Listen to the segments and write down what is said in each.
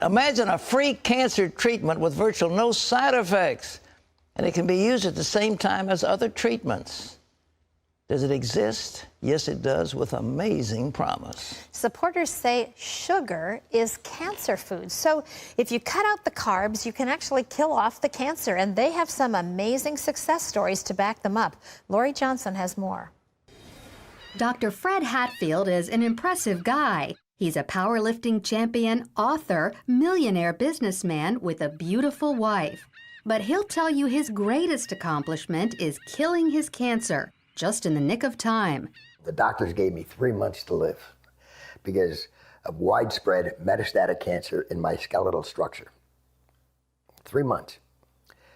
Imagine a free cancer treatment with virtually no side effects, and it can be used at the same time as other treatments. Does it exist? Yes, it does, with amazing promise. Supporters say sugar is cancer food. So if you cut out the carbs, you can actually kill off the cancer. And they have some amazing success stories to back them up. Lori Johnson has more. Dr. Fred Hatfield is an impressive guy. He's a powerlifting champion, author, millionaire businessman with a beautiful wife. But he'll tell you his greatest accomplishment is killing his cancer, just in the nick of time. The doctors gave me 3 months to live because of widespread metastatic cancer in my skeletal structure. 3 months.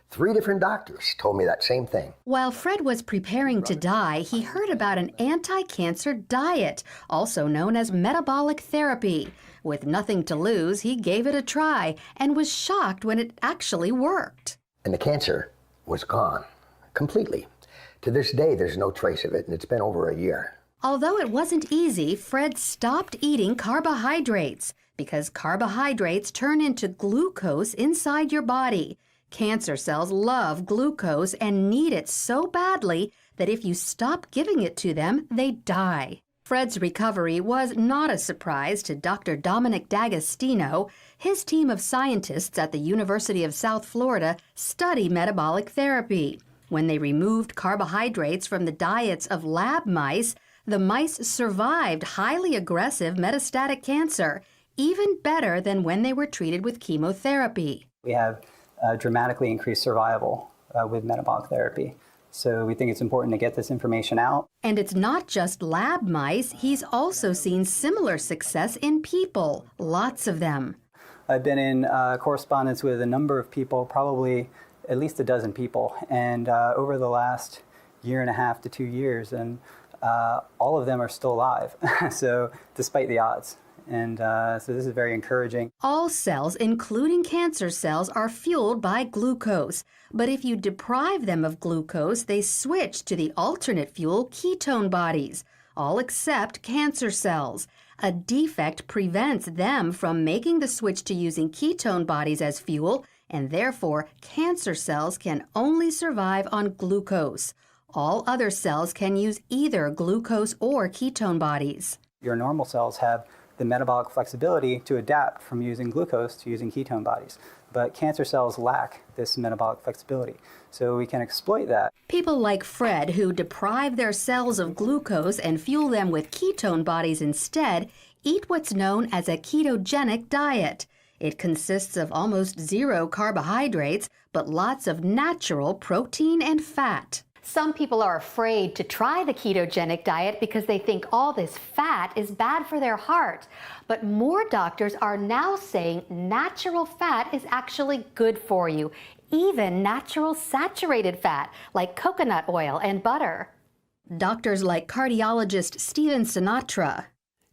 3 different doctors told me that same thing. While Fred was preparing to die, he heard about an anti-cancer diet, also known as metabolic therapy. With nothing to lose, he gave it a try and was shocked when it actually worked. And the cancer was gone completely. To this day, there's no trace of it, and it's been over a year. Although it wasn't easy, Fred stopped eating carbohydrates because carbohydrates turn into glucose inside your body. Cancer cells love glucose and need it so badly that if you stop giving it to them, they die. Fred's recovery was not a surprise to Dr. Dominic D'Agostino. His team of scientists at the University of South Florida study metabolic therapy. When they removed carbohydrates from the diets of lab mice, the mice survived highly aggressive metastatic cancer, even better than when they were treated with chemotherapy. We have dramatically increased survival with metabolic therapy. So we think it's important to get this information out. And it's not just lab mice. He's also seen similar success in people, lots of them. I've been in correspondence with a number of people, probably at least a dozen people, and over the last 1.5 to 2 years, and all of them are still alive, so despite the odds. And so this is very encouraging. All cells, including cancer cells, are fueled by glucose. But if you deprive them of glucose, they switch to the alternate fuel ketone bodies, all except cancer cells. A defect prevents them from making the switch to using ketone bodies as fuel, and therefore cancer cells can only survive on glucose. All other cells can use either glucose or ketone bodies. Your normal cells have the metabolic flexibility to adapt from using glucose to using ketone bodies. But cancer cells lack this metabolic flexibility, so we can exploit that. People like Fred, who deprive their cells of glucose and fuel them with ketone bodies instead, eat what's known as a ketogenic diet. It consists of almost zero carbohydrates, but lots of natural protein and fat. Some people are afraid to try the ketogenic diet because they think all this fat is bad for their heart. But more doctors are now saying natural fat is actually good for you, even natural saturated fat like coconut oil and butter. Doctors like cardiologist Stephen Sinatra.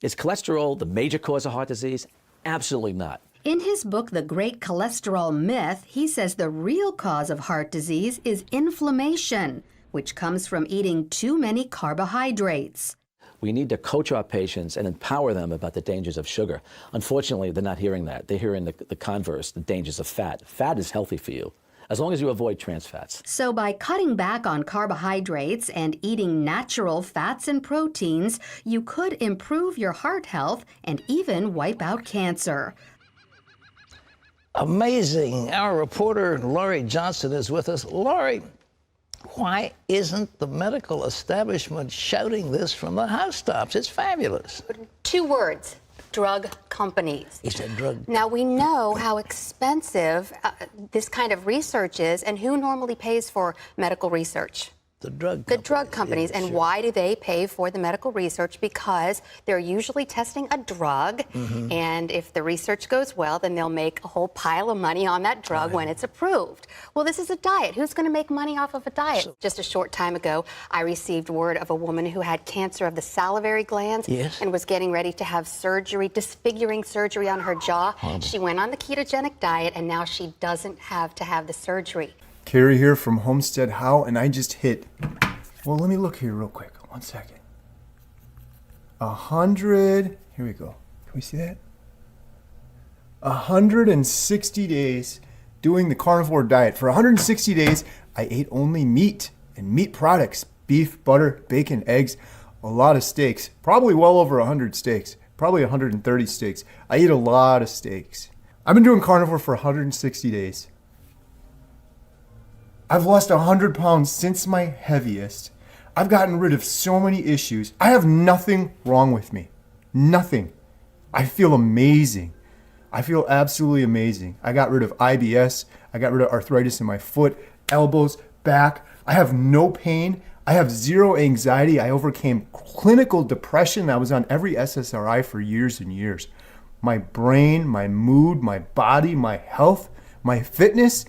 Is cholesterol the major cause of heart disease? Absolutely not. In his book, The Great Cholesterol Myth, he says the real cause of heart disease is inflammation, which comes from eating too many carbohydrates. We need to coach our patients and empower them about the dangers of sugar. Unfortunately, they're not hearing that. They're hearing the converse, the dangers of fat. Fat is healthy for you, as long as you avoid trans fats. So by cutting back on carbohydrates and eating natural fats and proteins, you could improve your heart health and even wipe out cancer. Amazing. Our reporter, Lori Johnson, is with us. Lori, why isn't the medical establishment shouting this from the housetops? It's fabulous. 2 words: drug companies. He said drug. Now, we know how expensive this kind of research is, and who normally pays for medical research? The drug companies. Yeah, and sure. why do they pay for the medical research? Because they're usually testing a drug, and if the research goes well, then they'll make a whole pile of money on that drug when it's approved. Well, this is a diet. Who's going to make money off of a diet? Just a short time ago, I received word of a woman who had cancer of the salivary glands and was getting ready to have surgery, disfiguring surgery on her jaw. She went on the ketogenic diet, and now she doesn't have to have the surgery. Carrie here from Homestead How, and I just hit, well, let me look here real quick. 1 second. 100, here we go. Can we see that? 160 days doing the carnivore diet. For 160 days, I ate only meat and meat products, beef, butter, bacon, eggs, a lot of steaks, probably well over 100 steaks, probably 130 steaks. I eat a lot of steaks. I've been doing carnivore for 160 days. I've lost 100 pounds since my heaviest. I've gotten rid of so many issues. I have nothing wrong with me. Nothing. I feel amazing. I feel absolutely amazing. I got rid of IBS. I got rid of arthritis in my foot, elbows, back. I have no pain. I have zero anxiety. I overcame clinical depression. I was on every SSRI for years and years. My brain, my mood, my body, my health, my fitness,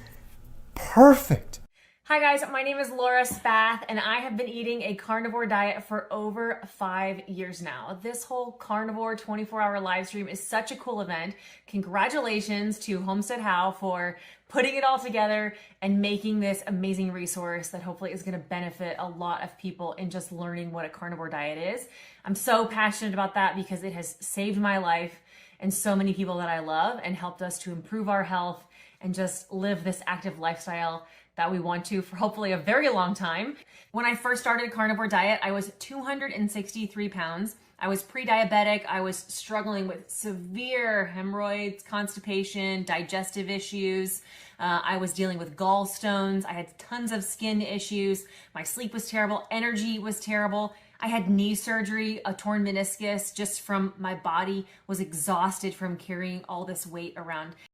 perfect. Hi guys, my name is Laura Spath and I have been eating a carnivore diet for over 5 years now. This whole carnivore 24-hour live stream is such a cool event. Congratulations to Homestead How for putting it all together and making this amazing resource that hopefully is going to benefit a lot of people in just learning what a carnivore diet is. I'm so passionate about that because it has saved my life and so many people that I love and helped us to improve our health and just live this active lifestyle that we want to for hopefully a very long time. When I first started a carnivore diet, I was 263 pounds. I was pre-diabetic. I was struggling with severe hemorrhoids, constipation, digestive issues. I was dealing with gallstones. I had tons of skin issues. My sleep was terrible. Energy was terrible. I had knee surgery, a torn meniscus just from my body was exhausted from carrying all this weight around.